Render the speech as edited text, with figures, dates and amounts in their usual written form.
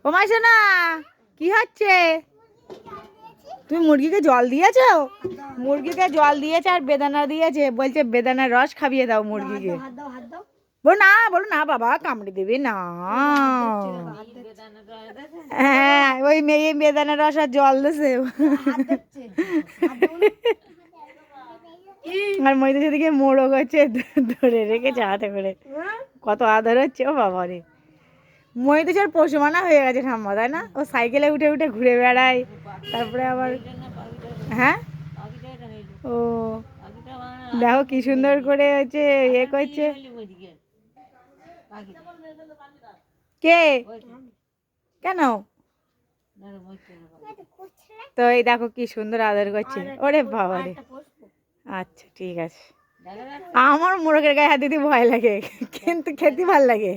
ও মাইশো না, কি হচ্ছে? তুমি মুরগিকে জল দিয়েছো? মুরগিকে জল দিয়েছে আর বেদানা দিয়েছে, বলছে বেদানার রস খাইয়ে দাও মুরগিকে। বলো না বাবা, কামড়ে দেবে না। হ্যাঁ, ওই মেয়ে বেদানার রস আর জল দিছে। আর মহিলা সেদিকে মোড়ক হচ্ছে, ধরে রেখেছে হাতে করে। কত আদর হচ্ছে ও বাবা রে। মহিষের পশু মানা হয়ে গেছে ঠাম্মা, তাই না? ও সাইকেলে উঠে উঠে ঘুরে বেড়ায়, তারপরে আবার হ্যাঁ ও দেখো কি সুন্দর করে হচ্ছে ইয়ে করছে। কে? কেন? তো এই দেখো কি সুন্দর আদর করছে। ওরে বাবা রে। আচ্ছা ঠিক আছে। আমার মোরগের গায়ে হাত দিতে ভয় লাগে, কিন্তু খেতে ভাল লাগে।